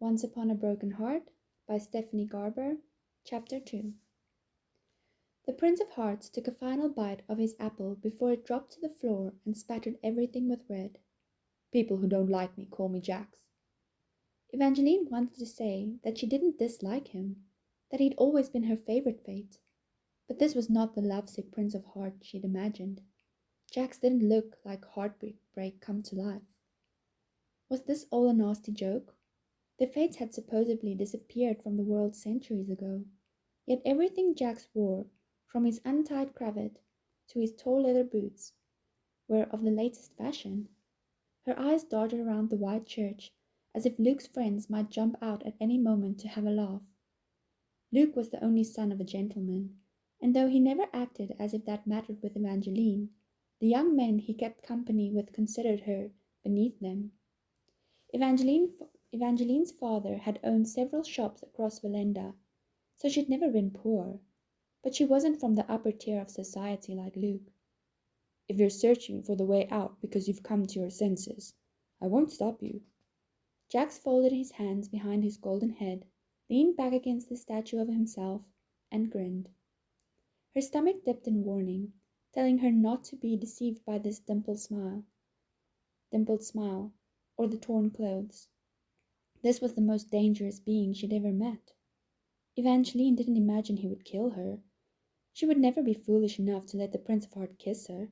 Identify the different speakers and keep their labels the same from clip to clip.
Speaker 1: Once Upon a Broken Heart by Stephanie Garber, Chapter 2. The Prince of Hearts took a final bite of his apple before it dropped to the floor and spattered everything with red. People who don't like me call me Jax. Evangeline wanted to say that she didn't dislike him, that he'd always been her favorite fate. But this was not the lovesick Prince of Hearts she'd imagined. Jax didn't look like heartbreak come to life. Was this all a nasty joke? The Fates had supposedly disappeared from the world centuries ago, yet everything Jax wore, from his untied cravat to his tall leather boots, were of the latest fashion. Her eyes darted around the white church, as if Luke's friends might jump out at any moment to have a laugh. Luke was the only son of a gentleman, and though he never acted as if that mattered with Evangeline, the young men he kept company with considered her beneath them. Evangeline's father had owned several shops across Valenda, so she'd never been poor, but she wasn't from the upper tier of society like Luke. If you're searching for the way out because you've come to your senses, I won't stop you. Jax folded his hands behind his golden head, leaned back against the statue of himself, and grinned. Her stomach dipped in warning, telling her not to be deceived by this dimpled smile, or the torn clothes. This was the most dangerous being she'd ever met. Evangeline didn't imagine he would kill her. She would never be foolish enough to let the Prince of Heart kiss her.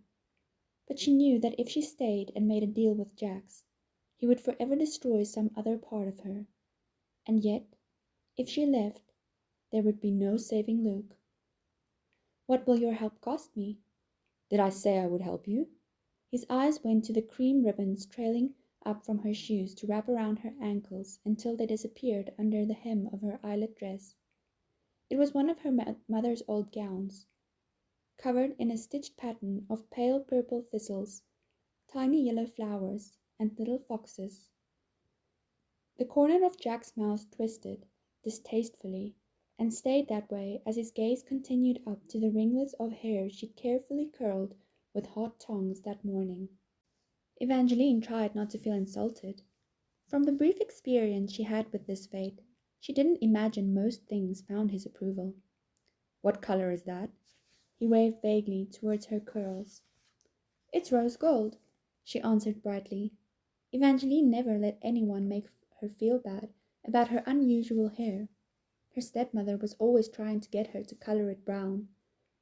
Speaker 1: But she knew that if she stayed and made a deal with Jax, he would forever destroy some other part of her. And yet, if she left, there would be no saving Luke. What will your help cost me? Did I say I would help you? His eyes went to the cream ribbons trailing up from her shoes to wrap around her ankles until they disappeared under the hem of her eyelet dress. It was one of her mother's old gowns, covered in a stitched pattern of pale purple thistles, tiny yellow flowers, and little foxes. The corner of Jack's mouth twisted distastefully, and stayed that way as his gaze continued up to the ringlets of hair she'd carefully curled with hot tongs that morning. Evangeline tried not to feel insulted. From the brief experience she had with this fate, she didn't imagine most things found his approval. What color is that? He waved vaguely towards her curls. It's rose gold, she answered brightly. Evangeline never let anyone make her feel bad about her unusual hair. Her stepmother was always trying to get her to color it brown,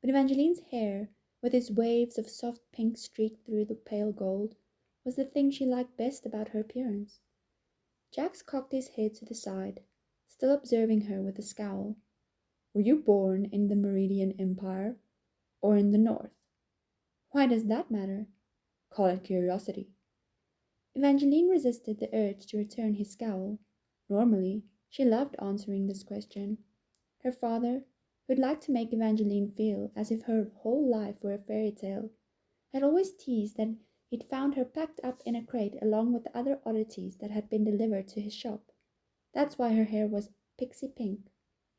Speaker 1: but Evangeline's hair, with its waves of soft pink streaked through the pale gold, was the thing she liked best about her appearance. Jax cocked his head to the side, still observing her with a scowl. Were you born in the Meridian Empire or in the North? Why does that matter? Call it curiosity. Evangeline resisted the urge to return his scowl. Normally, she loved answering this question. Her father, who'd liked to make Evangeline feel as if her whole life were a fairy tale, had always teased that he'd found her packed up in a crate along with the other oddities that had been delivered to his shop. That's why her hair was pixie pink,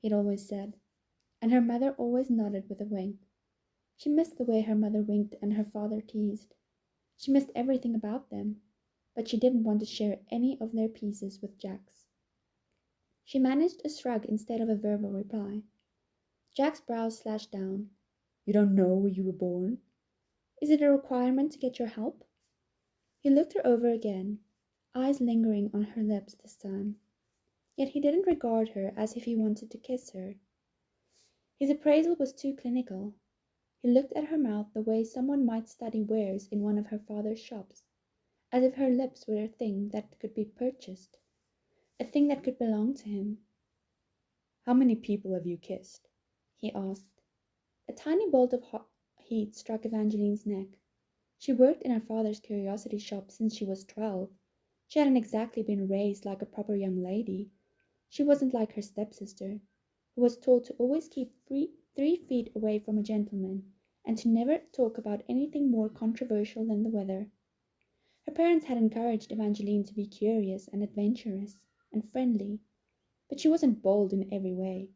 Speaker 1: he'd always said, and her mother always nodded with a wink. She missed the way her mother winked and her father teased. She missed everything about them, but she didn't want to share any of their pieces with Jax. She managed a shrug instead of a verbal reply. Jack's brows slashed down. You don't know where you were born? Is it a requirement to get your help? He looked her over again, eyes lingering on her lips this time. Yet he didn't regard her as if he wanted to kiss her. His appraisal was too clinical. He looked at her mouth the way someone might study wares in one of her father's shops, as if her lips were a thing that could be purchased, a thing that could belong to him. How many people have you kissed? He asked. A tiny bolt of heat struck Evangeline's neck. She worked in her father's curiosity shop since she was 12. She hadn't exactly been raised like a proper young lady. She wasn't like her stepsister, who was told to always keep 3 feet away from a gentleman, and to never talk about anything more controversial than the weather. Her parents had encouraged Evangeline to be curious and adventurous and friendly, but she wasn't bold in every way.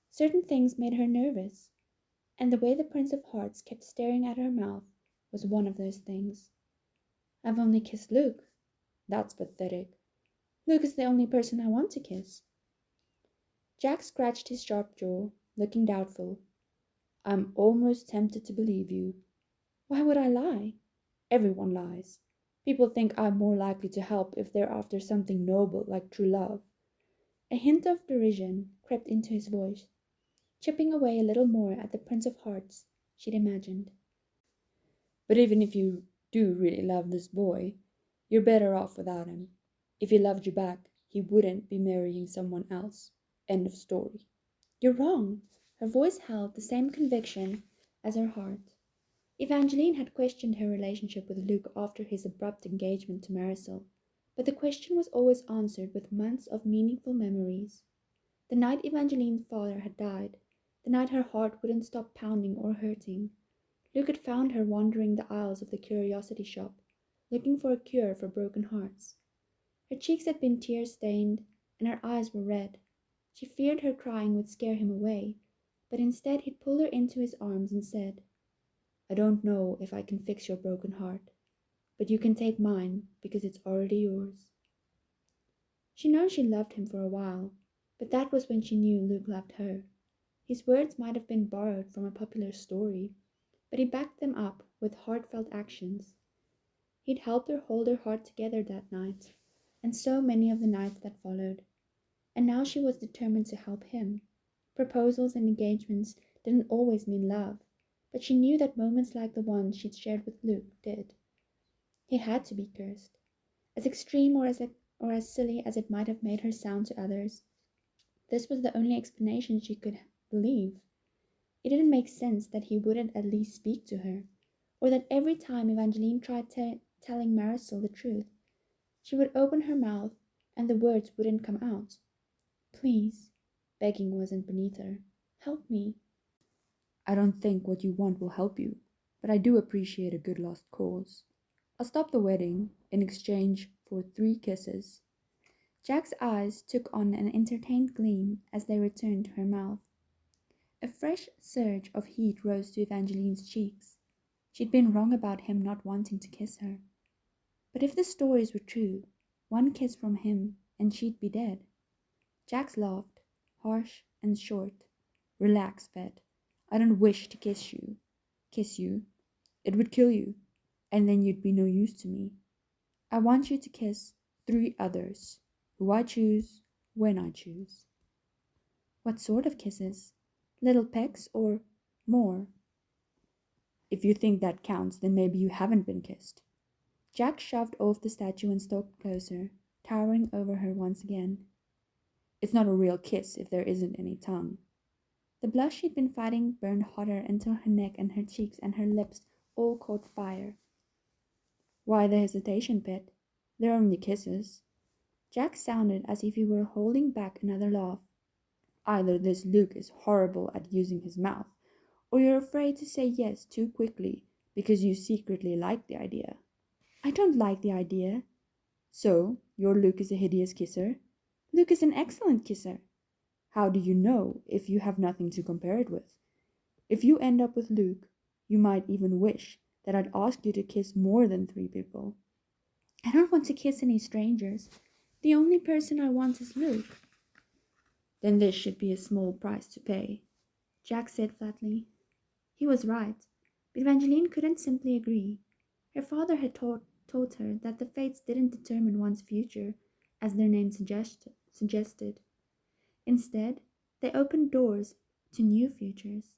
Speaker 1: Certain things made her nervous, and the way the Prince of Hearts kept staring at her mouth was one of those things. I've only kissed Luke. That's pathetic. Luke is the only person I want to kiss. Jack scratched his sharp jaw, looking doubtful. I'm almost tempted to believe you. Why would I lie? Everyone lies. People think I'm more likely to help if they're after something noble like true love. A hint of derision crept into his voice, chipping away a little more at the Prince of Hearts she'd imagined. But even if you do really love this boy, you're better off without him. If he loved you back, he wouldn't be marrying someone else. End of story. You're wrong. Her voice held the same conviction as her heart. Evangeline had questioned her relationship with Luke after his abrupt engagement to Marisol, but the question was always answered with months of meaningful memories. The night Evangeline's father had died, the night her heart wouldn't stop pounding or hurting, Luke had found her wandering the aisles of the curiosity shop, looking for a cure for broken hearts. Her cheeks had been tear-stained, and her eyes were red. She feared her crying would scare him away, but instead he'd pulled her into his arms and said, I don't know if I can fix your broken heart, but you can take mine because it's already yours. She'd known she loved him for a while, but that was when she knew Luke loved her. His words might have been borrowed from a popular story, but he backed them up with heartfelt actions. He'd helped her hold her heart together that night, and so many of the nights that followed. And now she was determined to help him. Proposals and engagements didn't always mean love, but she knew that moments like the ones she'd shared with Luke did. He had to be cursed. As extreme or as silly as it might have made her sound to others, this was the only explanation she could believe. It didn't make sense that he wouldn't at least speak to her, or that every time Evangeline tried telling Marisol the truth, she would open her mouth and the words wouldn't come out. Please, begging wasn't beneath her. Help me. I don't think what you want will help you, but I do appreciate a good lost cause. I'll stop the wedding in exchange for 3 kisses. Jack's eyes took on an entertained gleam as they returned to her mouth. A fresh surge of heat rose to Evangeline's cheeks. She'd been wrong about him not wanting to kiss her. But if the stories were true, 1 kiss from him and she'd be dead. Jax laughed, harsh and short. Relax, Vet. I don't wish to kiss you. Kiss you. It would kill you, and then you'd be no use to me. I want you to kiss 3 others, who I choose, when I choose. What sort of kisses? Little pecks or more? If you think that counts, then maybe you haven't been kissed. Jack shoved off the statue and stalked closer, towering over her once again. It's not a real kiss if there isn't any tongue. The blush she'd been fighting burned hotter until her neck and her cheeks and her lips all caught fire. Why the hesitation, Pet? They're only kisses. Jack sounded as if he were holding back another laugh. Either this Luke is horrible at using his mouth, or you're afraid to say yes too quickly because you secretly like the idea. I don't like the idea. So, your Luke is a hideous kisser? Luke is an excellent kisser. How do you know if you have nothing to compare it with? If you end up with Luke, you might even wish that I'd ask you to kiss more than 3 people. I don't want to kiss any strangers. The only person I want is Luke. Then this should be a small price to pay, Jack said flatly. He was right, but Evangeline couldn't simply agree. Her father had taught her that the fates didn't determine one's future, as their name suggested. Instead, they opened doors to new futures.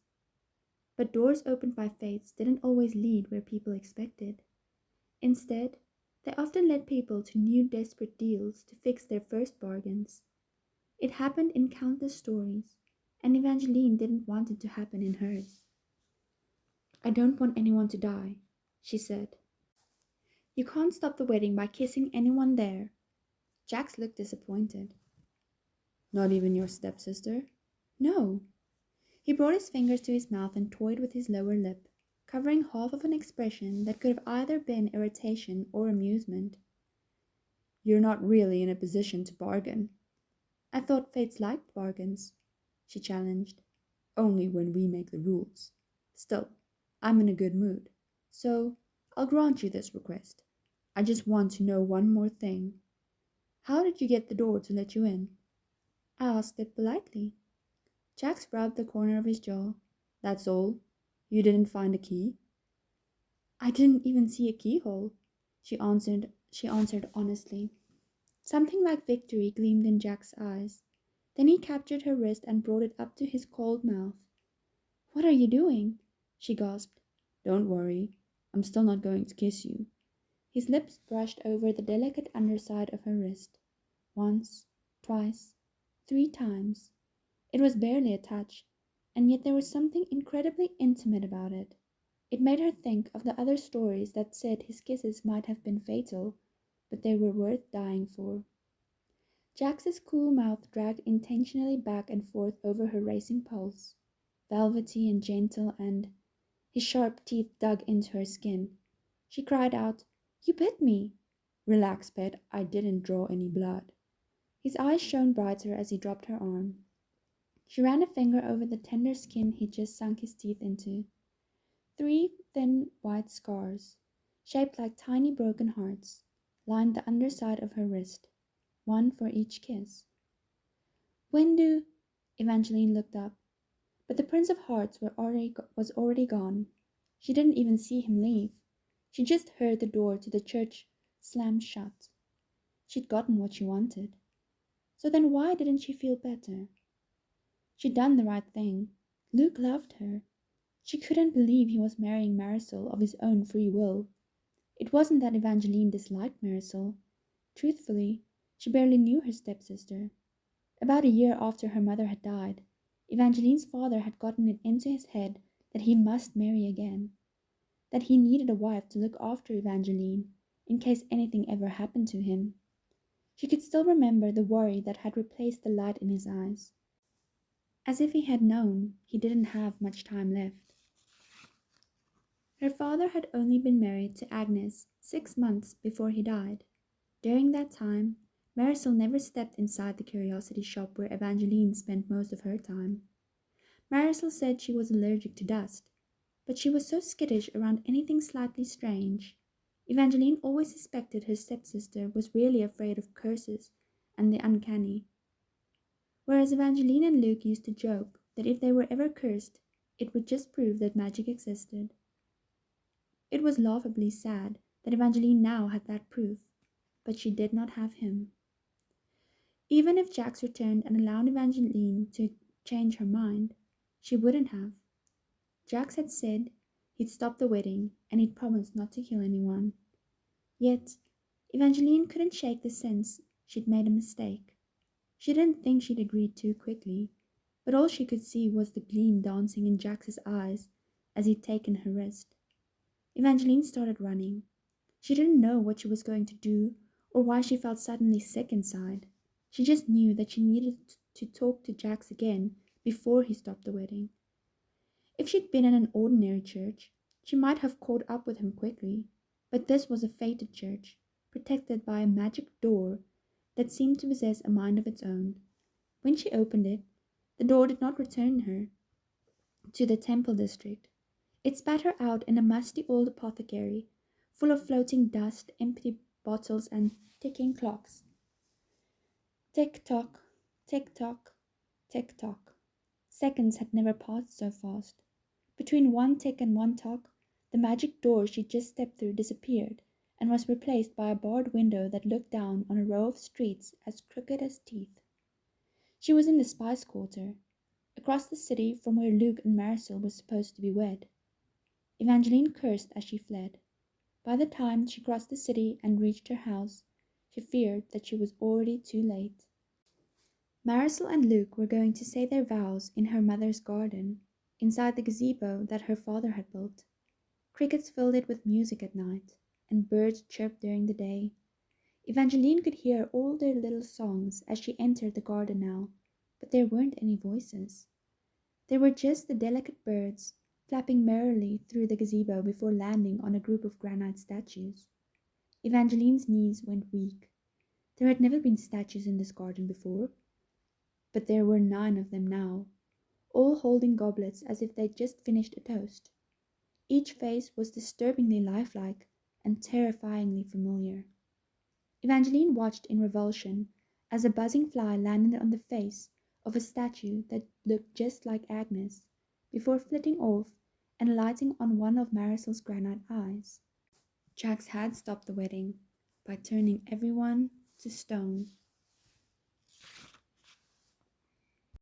Speaker 1: But doors opened by fates didn't always lead where people expected. Instead, they often led people to new desperate deals to fix their first bargains. It happened in countless stories, and Evangeline didn't want it to happen in hers. I don't want anyone to die, she said. You can't stop the wedding by kissing anyone there. Jax looked disappointed. Not even your stepsister? No. He brought his fingers to his mouth and toyed with his lower lip, covering half of an expression that could have either been irritation or amusement. You're not really in a position to bargain. I thought fates liked bargains, she challenged. Only when we make the rules. Still, I'm in a good mood, so I'll grant you this request. I just want to know one more thing. How did you get the door to let you in? I asked it politely. Jax rubbed the corner of his jaw. That's all? You didn't find a key? I didn't even see a keyhole, she answered honestly. Something like victory gleamed in Jack's eyes. Then he captured her wrist and brought it up to his cold mouth. What are you doing? She gasped. Don't worry. I'm still not going to kiss you. His lips brushed over the delicate underside of her wrist. Once, twice, 3 times. It was barely a touch, and yet there was something incredibly intimate about it. It made her think of the other stories that said his kisses might have been fatal, but they were worth dying for. Jax's cool mouth dragged intentionally back and forth over her racing pulse, velvety and gentle, and his sharp teeth dug into her skin. She cried out, You bit me! Relax, pet, I didn't draw any blood. His eyes shone brighter as he dropped her arm. She ran a finger over the tender skin he'd just sunk his teeth into. 3 thin white scars, shaped like tiny broken hearts, lined the underside of her wrist, one for each kiss. When do... Evangeline looked up, but the Prince of Hearts was already gone. She didn't even see him leave. She just heard the door to the church slam shut. She'd gotten what she wanted. So then why didn't she feel better? She'd done the right thing. Luke loved her. She couldn't believe he was marrying Marisol of his own free will. It wasn't that Evangeline disliked Marisol. Truthfully, she barely knew her stepsister. About a year after her mother had died, Evangeline's father had gotten it into his head that he must marry again, that he needed a wife to look after Evangeline in case anything ever happened to him. She could still remember the worry that had replaced the light in his eyes, as if he had known he didn't have much time left. Her father had only been married to Agnes 6 months before he died. During that time, Marisol never stepped inside the curiosity shop where Evangeline spent most of her time. Marisol said she was allergic to dust, but she was so skittish around anything slightly strange. Evangeline always suspected her stepsister was really afraid of curses and the uncanny. Whereas Evangeline and Luke used to joke that if they were ever cursed, it would just prove that magic existed. It was laughably sad that Evangeline now had that proof, but she did not have him. Even if Jax returned and allowed Evangeline to change her mind, she wouldn't have. Jax had said he'd stop the wedding and he'd promised not to kill anyone. Yet, Evangeline couldn't shake the sense she'd made a mistake. She didn't think she'd agreed too quickly, but all she could see was the gleam dancing in Jax's eyes as he'd taken her wrist. Evangeline started running. She didn't know what she was going to do or why she felt suddenly sick inside. She just knew that she needed to talk to Jax again before he stopped the wedding. If she'd been in an ordinary church, she might have caught up with him quickly, but this was a fated church, protected by a magic door that seemed to possess a mind of its own. When she opened it, the door did not return her to the temple district. It spat her out in a musty old apothecary, full of floating dust, empty bottles, and ticking clocks. Tick-tock, tick-tock, tick-tock. Seconds had never passed so fast. Between one tick and one tock, the magic door she just stepped through disappeared and was replaced by a barred window that looked down on a row of streets as crooked as teeth. She was in the spice quarter, across the city from where Luke and Marisol were supposed to be wed. Evangeline cursed as she fled. By the time she crossed the city and reached her house, she feared that she was already too late. Marisol and Luke were going to say their vows in her mother's garden, inside the gazebo that her father had built. Crickets filled it with music at night, and birds chirped during the day. Evangeline could hear all their little songs as she entered the garden now, but there weren't any voices. There were just the delicate birds flapping merrily through the gazebo before landing on a group of granite statues. Evangeline's knees went weak. There had never been statues in this garden before, but there were 9 of them now, all holding goblets as if they'd just finished a toast. Each face was disturbingly lifelike and terrifyingly familiar. Evangeline watched in revulsion as a buzzing fly landed on the face of a statue that looked just like Agnes, before flitting off and alighting on one of Marisol's granite eyes. Jax had stopped the wedding by turning everyone to stone.